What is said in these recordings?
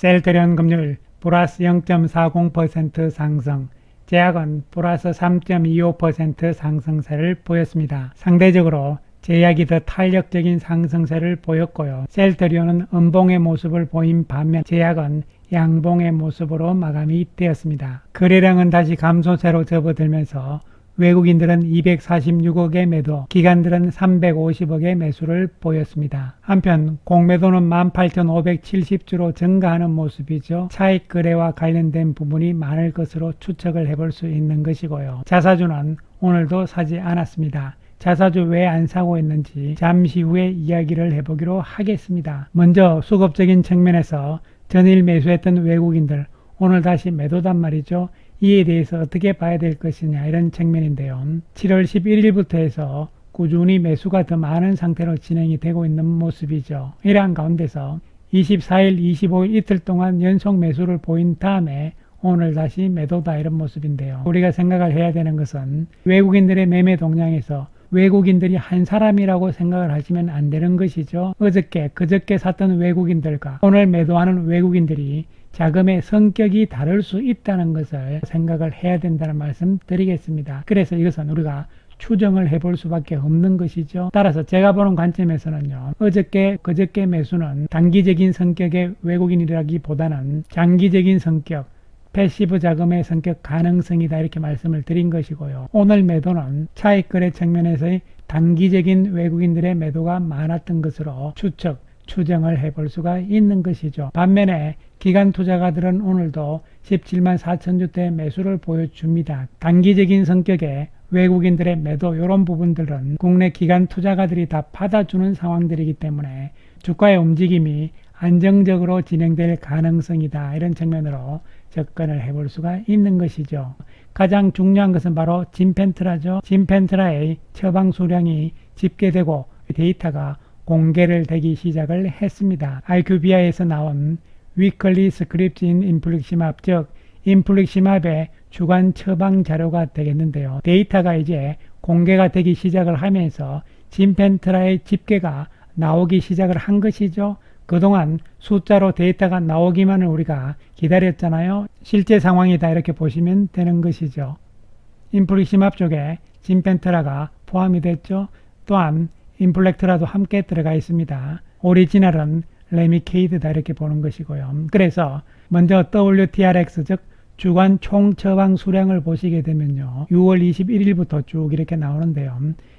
셀트리온 금요일 플러스 0.40% 상승, 제약은 플러스 3.25% 상승세를 보였습니다. 상대적으로 제약이 더 탄력적인 상승세를 보였고요. 셀트리온은 음봉의 모습을 보인 반면 제약은 양봉의 모습으로 마감이 되었습니다. 거래량은 다시 감소세로 접어들면서 외국인들은 246억의 매도, 기관들은 350억의 매수를 보였습니다. 한편 공매도는 18,570주로 증가하는 모습이죠. 차익 거래와 관련된 부분이 많을 것으로 추측을 해볼 수 있는 것이고요. 자사주는 오늘도 사지 않았습니다. 자사주 왜 안 사고 있는지 잠시 후에 이야기를 해보기로 하겠습니다. 먼저 수급적인 측면에서 전일 매수했던 외국인들 오늘 다시 매도단 말이죠. 이에 대해서 어떻게 봐야 될 것이냐 이런 측면인데요. 7월 11일부터 해서 꾸준히 매수가 더 많은 상태로 진행이 되고 있는 모습이죠. 이러한 가운데서 24일, 25일 이틀 동안 연속 매수를 보인 다음에 오늘 다시 매도다 이런 모습인데요. 우리가 생각을 해야 되는 것은 외국인들의 매매 동향에서 외국인들이 한 사람이라고 생각을 하시면 안 되는 것이죠. 어저께, 그저께 샀던 외국인들과 오늘 매도하는 외국인들이 자금의 성격이 다를 수 있다는 것을 생각을 해야 된다는 말씀 드리겠습니다. 그래서 이것은 우리가 추정을 해볼 수밖에 없는 것이죠. 따라서 제가 보는 관점에서는요. 어저께, 그저께 매수는 단기적인 성격의 외국인이라기보다는 장기적인 성격, 패시브 자금의 성격 가능성이다 이렇게 말씀을 드린 것이고요. 오늘 매도는 차익 거래 측면에서의 단기적인 외국인들의 매도가 많았던 것으로 추정을 해볼 수가 있는 것이죠. 반면에 기관 투자가들은 오늘도 17만 4천 주대 매수를 보여줍니다. 단기적인 성격의 외국인들의 매도 이런 부분들은 국내 기관 투자가들이 다 받아주는 상황들이기 때문에 주가의 움직임이 안정적으로 진행될 가능성이다 이런 측면으로 접근을 해볼 수가 있는 것이죠. 가장 중요한 것은 바로 진펜트라죠. 진펜트라의 처방 수량이 집계되고 데이터가 공개를 되기 시작을 했습니다. IQVIA에서 나온 Weekly Scripts in Infliximab, 즉 인플릭시맙의 주간 처방 자료가 되겠는데요. 데이터가 이제 공개가 되기 시작을 하면서 진펜트라의 집계가 나오기 시작을 한 것이죠. 그동안 숫자로 데이터가 나오기만을 우리가 기다렸잖아요. 실제 상황이다 이렇게 보시면 되는 것이죠. 인플릭시맙 쪽에 진펜트라가 포함이 됐죠. 또한 인플렉트라도 함께 들어가 있습니다. 오리지널은 레미케이드다 이렇게 보는 것이고요. 그래서 먼저 WTRX 즉 주간 총 처방 수량을 보시게 되면요. 6월 21일부터 쭉 이렇게 나오는데요.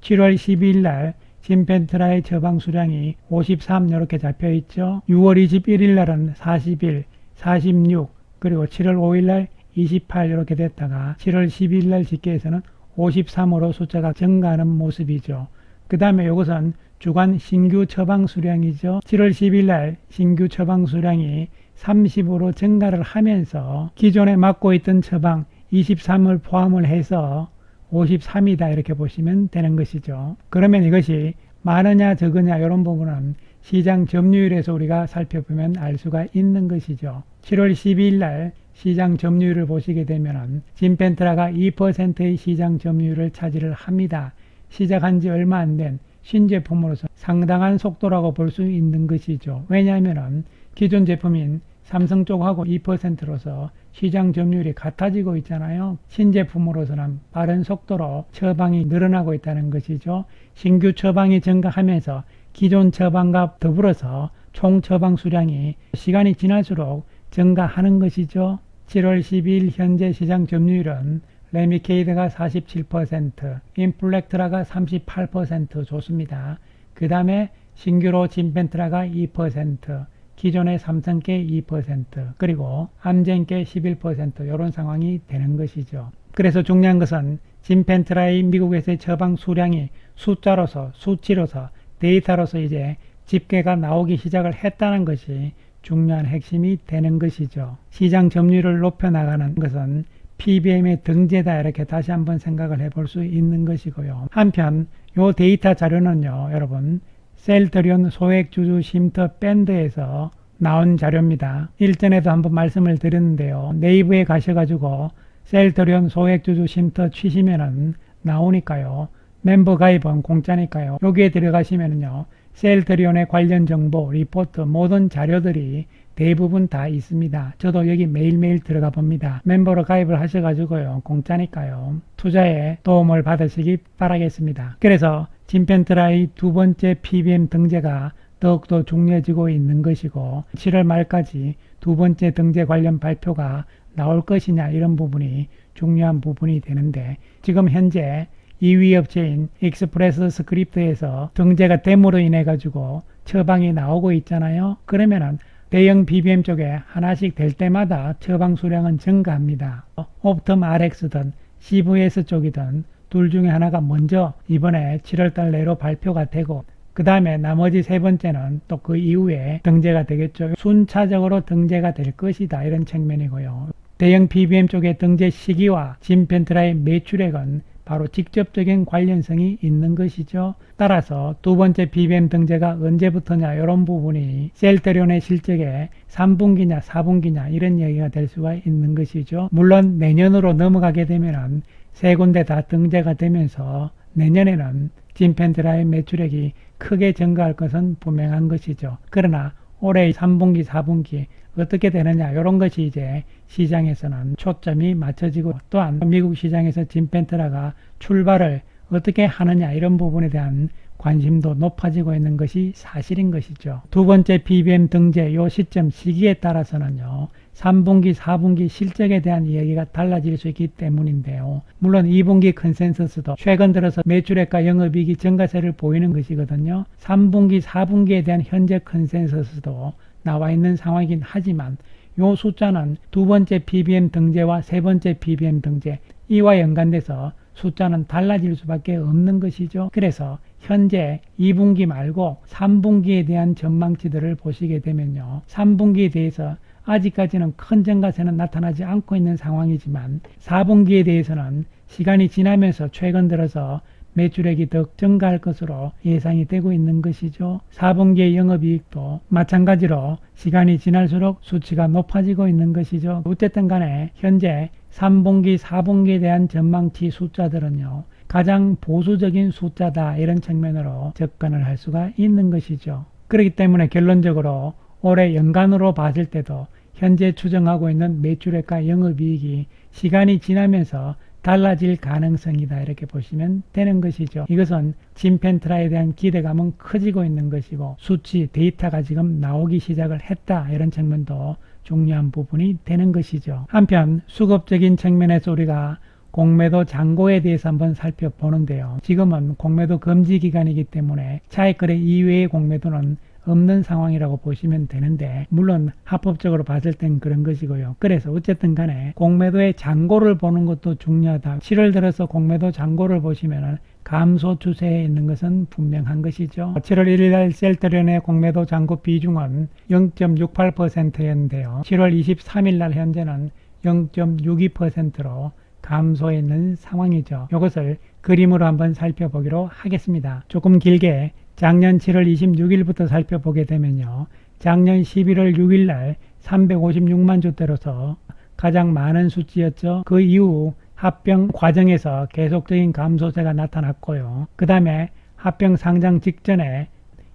7월 12일 날 진펜트라의 처방 수량이 53 이렇게 잡혀 있죠. 6월 21일 날은 41, 46 그리고 7월 5일 날 28 이렇게 됐다가 7월 12일 날 집계에서는 53으로 숫자가 증가하는 모습이죠. 그 다음에 이것은 주간 신규 처방 수량이죠. 7월 10일 날 신규 처방 수량이 30으로 증가를 하면서 기존에 맡고 있던 처방 23을 포함을 해서 53이다 이렇게 보시면 되는 것이죠. 그러면 이것이 많으냐 적으냐 이런 부분은 시장 점유율에서 우리가 살펴보면 알 수가 있는 것이죠. 7월 12일 날 시장 점유율을 보시게 되면 진펜트라가 2%의 시장 점유율을 차지를 합니다. 시작한 지 얼마 안 된 신제품으로서 상당한 속도라고 볼 수 있는 것이죠. 왜냐하면 기존 제품인 삼성 쪽하고 2%로서 시장 점유율이 같아지고 있잖아요. 신제품으로서는 빠른 속도로 처방이 늘어나고 있다는 것이죠. 신규 처방이 증가하면서 기존 처방과 더불어서 총 처방 수량이 시간이 지날수록 증가하는 것이죠. 7월 12일 현재 시장 점유율은 레미케이드가 47%, 인플렉트라가 38% 좋습니다. 그 다음에 신규로 진펜트라가 2%, 기존의 삼성계 2%, 그리고 암젠계 11% 이런 상황이 되는 것이죠. 그래서 중요한 것은 진펜트라의 미국에서의 처방 수량이 숫자로서, 수치로서, 데이터로서 이제 집계가 나오기 시작을 했다는 것이 중요한 핵심이 되는 것이죠. 시장 점유율을 높여나가는 것은 PBM의 등재다 이렇게 다시 한번 생각을 해볼 수 있는 것이고요. 한편 이 데이터 자료는요. 여러분 셀트리온 소액주주 쉼터 밴드에서 나온 자료입니다. 일전에도 한번 말씀을 드렸는데요. 네이버에 가셔가지고 셀트리온 소액주주 쉼터 치시면은 나오니까요. 멤버 가입은 공짜니까요. 여기에 들어가시면은요. 셀트리온의 관련 정보, 리포트, 모든 자료들이 대부분 다 있습니다. 저도 여기 매일매일 들어가 봅니다. 멤버로 가입을 하셔가지고요. 공짜니까요. 투자에 도움을 받으시기 바라겠습니다. 그래서 진펜트라의 두 번째 PBM 등재가 더욱더 중요해지고 있는 것이고 7월 말까지 두 번째 등재 관련 발표가 나올 것이냐 이런 부분이 중요한 부분이 되는데 지금 현재 2위 업체인 익스프레스 스크립트에서 등재가 됨으로 인해 가지고 처방이 나오고 있잖아요. 그러면은 대형 BBM 쪽에 하나씩 될 때마다 처방 수량은 증가합니다. 옵텀 RX든 CVS 쪽이든 둘 중에 하나가 먼저 이번에 7월달 내로 발표가 되고 그 다음에 나머지 세 번째는 또 그 이후에 등재가 되겠죠. 순차적으로 등재가 될 것이다 이런 측면이고요. 대형 BBM 쪽의 등재 시기와 진펜트라의 매출액은 바로 직접적인 관련성이 있는 것이죠. 따라서 두 번째 BBM 등재가 언제부터냐 이런 부분이 셀트리온의 실적의 3분기냐 4분기냐 이런 얘기가 될 수가 있는 것이죠. 물론 내년으로 넘어가게 되면 세 군데 다 등재가 되면서 내년에는 진펜트라의 매출액이 크게 증가할 것은 분명한 것이죠. 그러나 올해 3분기 4분기 어떻게 되느냐 이런 것이 이제 시장에서는 초점이 맞춰지고 또한 미국 시장에서 진펜트라가 출발을 어떻게 하느냐 이런 부분에 대한 관심도 높아지고 있는 것이 사실인 것이죠. 두 번째 BBM 등재 요 시점 시기에 따라서는요 3분기 4분기 실적에 대한 이야기가 달라질 수 있기 때문인데요. 물론 2분기 컨센서스도 최근 들어서 매출액과 영업이익이 증가세를 보이는 것이거든요. 3분기 4분기에 대한 현재 컨센서스도 나와 있는 상황이긴 하지만 요 숫자는 두 번째 BBM 등재와 세 번째 BBM 등재 이와 연관돼서 숫자는 달라질 수밖에 없는 것이죠. 그래서 현재 2분기 말고 3분기에 대한 전망치들을 보시게 되면요. 3분기에 대해서 아직까지는 큰 증가세는 나타나지 않고 있는 상황이지만 4분기에 대해서는 시간이 지나면서 최근 들어서 매출액이 더 증가할 것으로 예상이 되고 있는 것이죠. 4분기의 영업이익도 마찬가지로 시간이 지날수록 수치가 높아지고 있는 것이죠. 어쨌든 간에 현재 3분기, 4분기에 대한 전망치 숫자들은요. 가장 보수적인 숫자다 이런 측면으로 접근을 할 수가 있는 것이죠. 그렇기 때문에 결론적으로 올해 연간으로 봤을 때도 현재 추정하고 있는 매출액과 영업이익이 시간이 지나면서 달라질 가능성이다 이렇게 보시면 되는 것이죠. 이것은 진펜트라에 대한 기대감은 커지고 있는 것이고 수치 데이터가 지금 나오기 시작을 했다 이런 측면도 중요한 부분이 되는 것이죠. 한편 수급적인 측면에서 우리가 공매도 잔고에 대해서 한번 살펴보는데요. 지금은 공매도 금지 기간이기 때문에 차익거래 이외의 공매도는 없는 상황이라고 보시면 되는데 물론 합법적으로 봤을 땐 그런 것이고요. 그래서 어쨌든 간에 공매도의 잔고를 보는 것도 중요하다. 7월 들어서 공매도 잔고를 보시면 감소 추세에 있는 것은 분명한 것이죠. 7월 1일 날 셀트리온의 공매도 잔고 비중은 0.68%였는데요. 7월 23일 날 현재는 0.62%로 감소해 있는 상황이죠. 이것을 그림으로 한번 살펴보기로 하겠습니다. 조금 길게 작년 7월 26일부터 살펴보게 되면요. 작년 11월 6일 날 356만 주대로서 가장 많은 수치였죠. 그 이후 합병 과정에서 계속적인 감소세가 나타났고요. 그 다음에 합병 상장 직전에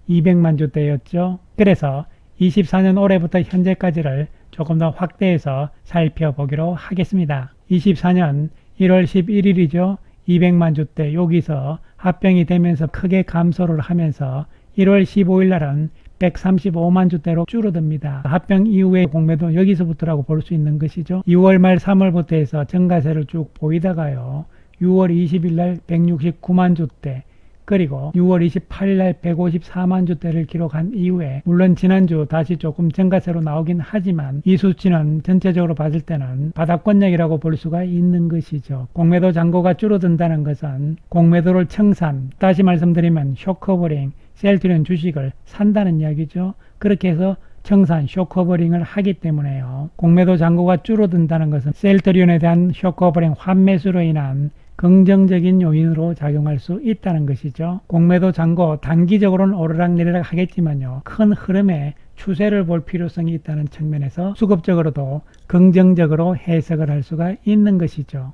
200만 주대였죠. 그래서 24년 올해부터 현재까지를 조금 더 확대해서 살펴보기로 하겠습니다. 24년 1월 11일이죠. 200만 주대 여기서 합병이 되면서 크게 감소를 하면서 1월 15일 날은 135만 주대로 줄어듭니다. 합병 이후의 공매도 여기서부터라고 볼 수 있는 것이죠. 2월 말 3월부터 해서 증가세를 쭉 보이다가요. 6월 20일 날 169만 주대 그리고 6월 28일 날 154만 주대를 기록한 이후에 물론 지난주 다시 조금 증가세로 나오긴 하지만 이 수치는 전체적으로 봤을 때는 바닥권역이라고 볼 수가 있는 것이죠. 공매도 잔고가 줄어든다는 것은 공매도를 청산, 다시 말씀드리면 쇼커버링, 셀트리온 주식을 산다는 이야기죠. 그렇게 해서 청산, 쇼커버링을 하기 때문에요. 공매도 잔고가 줄어든다는 것은 셀트리온에 대한 쇼커버링 환매수로 인한 긍정적인 요인으로 작용할 수 있다는 것이죠. 공매도 잔고 단기적으로는 오르락내리락 하겠지만요. 큰 흐름에 추세를 볼 필요성이 있다는 측면에서 수급적으로도 긍정적으로 해석을 할 수가 있는 것이죠.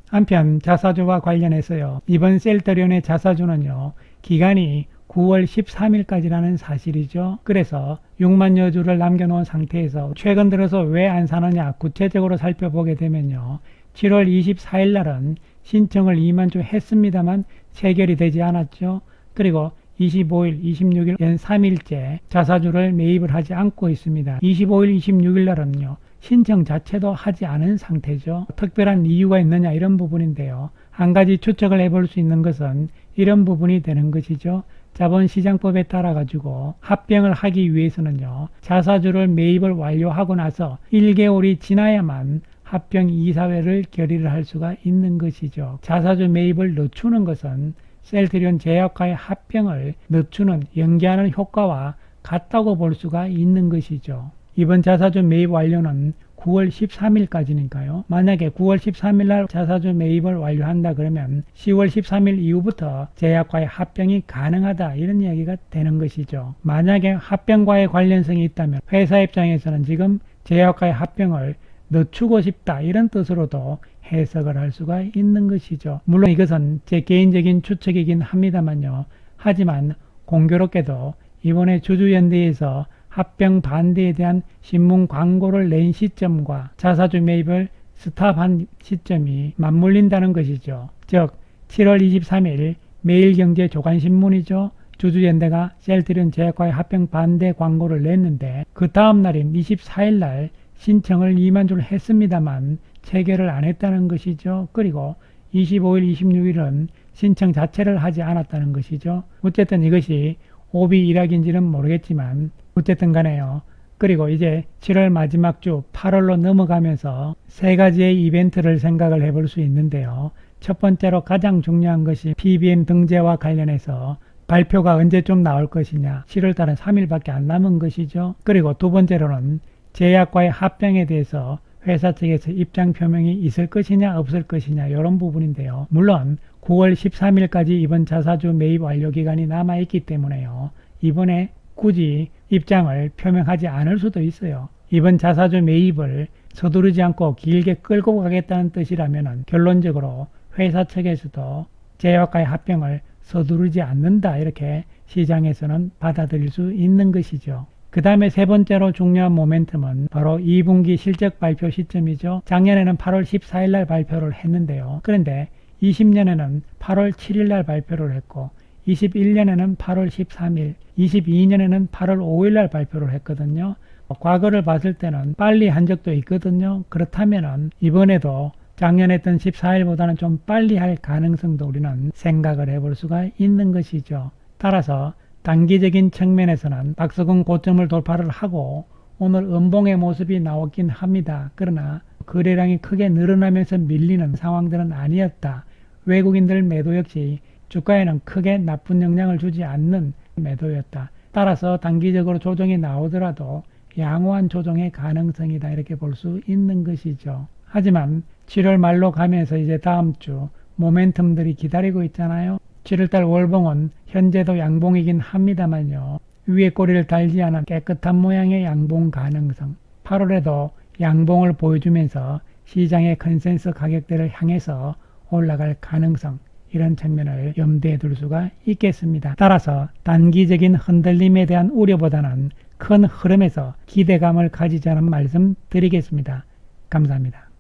한편 자사주와 관련해서요. 이번 셀트리온의 자사주는요. 기간이 9월 13일까지라는 사실이죠. 그래서 6만여 주를 남겨놓은 상태에서 최근 들어서 왜 안 사느냐 구체적으로 살펴보게 되면요. 7월 24일 날은 신청을 2만 주 했습니다만 체결이 되지 않았죠. 그리고 25일, 26일 연 3일째 자사주를 매입을 하지 않고 있습니다. 25일, 26일 날은요. 신청 자체도 하지 않은 상태죠. 특별한 이유가 있느냐 이런 부분인데요. 한 가지 추측을 해볼 수 있는 것은 이런 부분이 되는 것이죠. 자본시장법에 따라 가지고 합병을 하기 위해서는요. 자사주를 매입을 완료하고 나서 1개월이 지나야만 합병 이사회를 결의를 할 수가 있는 것이죠. 자사주 매입을 늦추는 것은 셀트리온 제약과의 합병을 늦추는 연기하는 효과와 같다고 볼 수가 있는 것이죠. 이번 자사주 매입 완료는 9월 13일까지니까요. 만약에 9월 13일 날 자사주 매입을 완료한다 그러면 10월 13일 이후부터 제약과의 합병이 가능하다 이런 이야기가 되는 것이죠. 만약에 합병과의 관련성이 있다면 회사 입장에서는 지금 제약과의 합병을 늦추고 싶다 이런 뜻으로도 해석을 할 수가 있는 것이죠. 물론 이것은 제 개인적인 추측이긴 합니다만요. 하지만 공교롭게도 이번에 주주연대에서 합병 반대에 대한 신문 광고를 낸 시점과 자사주 매입을 스탑한 시점이 맞물린다는 것이죠. 즉 7월 23일 매일경제 조간신문이죠. 주주연대가 셀트리온 제약과의 합병 반대 광고를 냈는데 그 다음 날인 24일 날 신청을 2만 주를 했습니다만 체결을 안 했다는 것이죠. 그리고 25일, 26일은 신청 자체를 하지 않았다는 것이죠. 어쨌든 이것이 오비 일학인지는 모르겠지만 어쨌든 간에요. 그리고 이제 7월 마지막 주 8월로 넘어가면서 세 가지의 이벤트를 생각을 해볼 수 있는데요. 첫 번째로 가장 중요한 것이 PBM 등재와 관련해서 발표가 언제쯤 나올 것이냐. 7월 달은 3일밖에 안 남은 것이죠. 그리고 두 번째로는 제약과의 합병에 대해서 회사 측에서 입장 표명이 있을 것이냐 없을 것이냐 이런 부분인데요. 물론 9월 13일까지 이번 자사주 매입 완료 기간이 남아있기 때문에요. 이번에 굳이 입장을 표명하지 않을 수도 있어요. 이번 자사주 매입을 서두르지 않고 길게 끌고 가겠다는 뜻이라면 결론적으로 회사 측에서도 제약과의 합병을 서두르지 않는다 이렇게 시장에서는 받아들일 수 있는 것이죠. 그 다음에 세 번째로 중요한 모멘텀은 바로 2분기 실적 발표 시점이죠. 작년에는 8월 14일 날 발표를 했는데요. 그런데 20년에는 8월 7일 날 발표를 했고 21년에는 8월 13일, 22년에는 8월 5일 날 발표를 했거든요. 과거를 봤을 때는 빨리 한 적도 있거든요. 그렇다면 이번에도 작년에 했던 14일보다는 좀 빨리 할 가능성도 우리는 생각을 해볼 수가 있는 것이죠. 따라서 단기적인 측면에서는 박스권 고점을 돌파를 하고 오늘 음봉의 모습이 나왔긴 합니다. 그러나 거래량이 크게 늘어나면서 밀리는 상황들은 아니었다. 외국인들 매도 역시 주가에는 크게 나쁜 영향을 주지 않는 매도였다. 따라서 단기적으로 조정이 나오더라도 양호한 조정의 가능성이다 이렇게 볼 수 있는 것이죠. 하지만 7월 말로 가면서 이제 다음 주 모멘텀들이 기다리고 있잖아요. 7월달 월봉은 현재도 양봉이긴 합니다만요. 위에 꼬리를 달지 않은 깨끗한 모양의 양봉 가능성. 8월에도 양봉을 보여주면서 시장의 컨센서스 가격대를 향해서 올라갈 가능성. 이런 측면을 염두에 둘 수가 있겠습니다. 따라서 단기적인 흔들림에 대한 우려보다는 큰 흐름에서 기대감을 가지자는 말씀 드리겠습니다. 감사합니다.